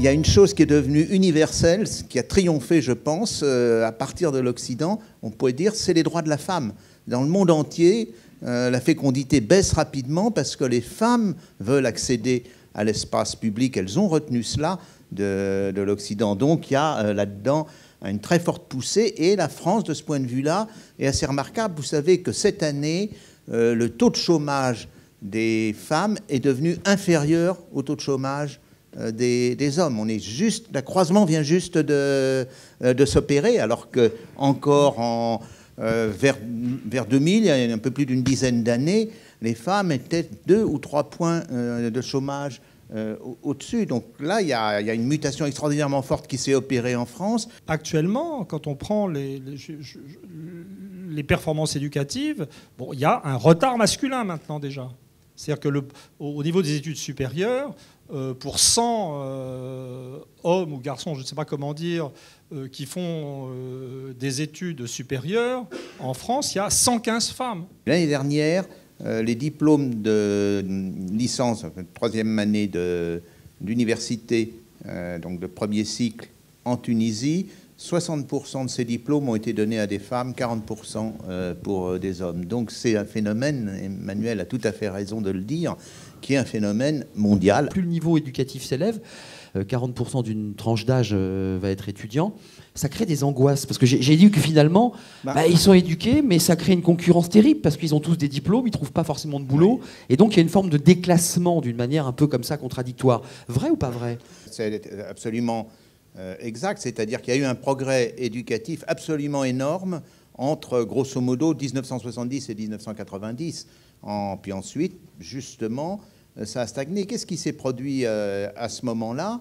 il y a une chose qui est devenue universelle, qui a triomphé, je pense, à partir de l'Occident, on pourrait dire, c'est les droits de la femme. Dans le monde entier, la fécondité baisse rapidement parce que les femmes veulent accéder à l'espace public. Elles ont retenu cela de l'Occident. Donc il y a là-dedans une très forte poussée. Et la France, de ce point de vue-là, est assez remarquable. Vous savez que cette année, le taux de chômage des femmes est devenu inférieur au taux de chômage des hommes. On est juste, le croisement vient juste de s'opérer, alors que encore vers 2000, il y a un peu plus d'une dizaine d'années, les femmes étaient 2 ou 3 points de chômage au-dessus. Donc là, il y a une mutation extraordinairement forte qui s'est opérée en France. Actuellement, quand on prend les performances éducatives, bon, il y a un retard masculin maintenant déjà. C'est-à-dire qu'au niveau des études supérieures, pour 100 hommes ou garçons, je ne sais pas comment dire, qui font des études supérieures, en France, il y a 115 femmes. L'année dernière, les diplômes de licence, troisième année d'université, donc de premier cycle en Tunisie, 60% de ces diplômes ont été donnés à des femmes, 40% pour des hommes. Donc c'est un phénomène, Emmanuel a tout à fait raison de le dire, qui est un phénomène mondial. Plus le niveau éducatif s'élève, 40% d'une tranche d'âge va être étudiant, ça crée des angoisses. Parce que j'ai dit que finalement, ils sont éduqués, mais ça crée une concurrence terrible, parce qu'ils ont tous des diplômes, ils ne trouvent pas forcément de boulot. Oui. Et donc il y a une forme de déclassement d'une manière un peu comme ça, contradictoire. Vrai ou pas vrai? C'est absolument exact, c'est-à-dire qu'il y a eu un progrès éducatif absolument énorme entre, grosso modo, 1970 et 1990. Puis ensuite, justement, ça a stagné. Qu'est-ce qui s'est produit à ce moment-là?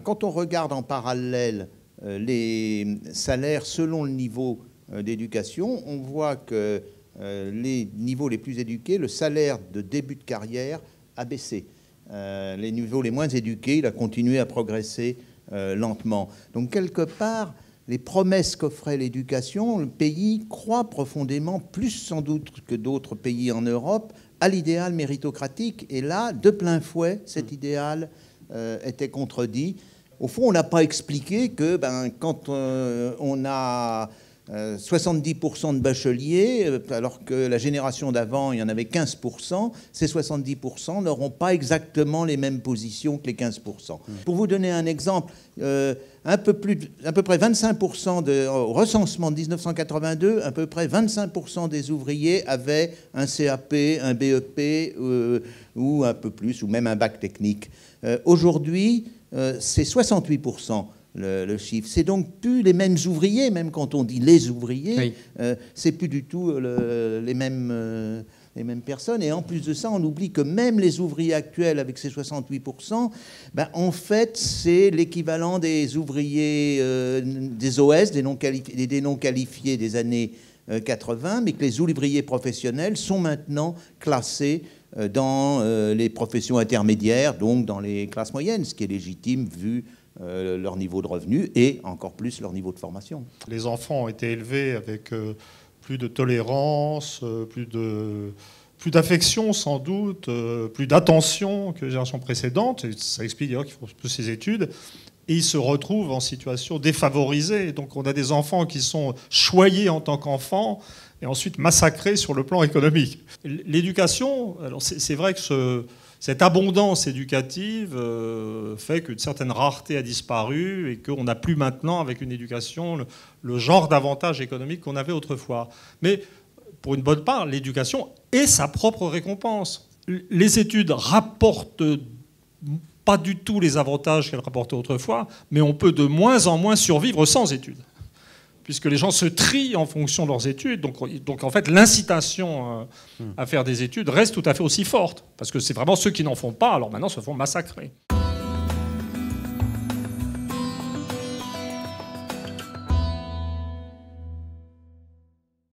Quand on regarde en parallèle les salaires selon le niveau d'éducation, on voit que les niveaux les plus éduqués, le salaire de début de carrière a baissé. Les niveaux les moins éduqués, il a continué à progresser lentement. Donc, quelque part, les promesses qu'offrait l'éducation, le pays croit profondément, plus sans doute que d'autres pays en Europe, à l'idéal méritocratique. Et là, de plein fouet, cet idéal était contredit. Au fond, on n'a pas expliqué que quand on a 70% de bacheliers, alors que la génération d'avant, il y en avait 15%, ces 70% n'auront pas exactement les mêmes positions que les 15%. Pour vous donner un exemple, à peu près 25% au recensement de 1982, à peu près 25% des ouvriers avaient un CAP, un BEP ou un peu plus, ou même un bac technique. Aujourd'hui, c'est 68%. Le chiffre. C'est donc plus les mêmes ouvriers, même quand on dit les ouvriers, oui. C'est plus du tout les mêmes personnes. Et en plus de ça, on oublie que même les ouvriers actuels, avec ces 68%, en fait, c'est l'équivalent des ouvriers des OS, des non qualifiés des années 80, mais que les ouvriers professionnels sont maintenant classés dans les professions intermédiaires, donc dans les classes moyennes, ce qui est légitime vu leur niveau de revenu et encore plus leur niveau de formation. Les enfants ont été élevés avec plus de tolérance, plus d'affection sans doute, plus d'attention que les générations précédentes. Et ça explique d'ailleurs qu'ils font plus ces études. Et ils se retrouvent en situation défavorisée. Donc on a des enfants qui sont choyés en tant qu'enfants et ensuite massacrés sur le plan économique. L'éducation, alors c'est vrai que cette abondance éducative fait qu'une certaine rareté a disparu et qu'on n'a plus maintenant, avec une éducation, le genre d'avantage économique qu'on avait autrefois. Mais pour une bonne part, l'éducation est sa propre récompense. Les études rapportent pas du tout les avantages qu'elles rapportaient autrefois, mais on peut de moins en moins survivre sans études, puisque les gens se trient en fonction de leurs études. Donc en fait, l'incitation à faire des études reste tout à fait aussi forte, parce que c'est vraiment ceux qui n'en font pas, alors maintenant, se font massacrer.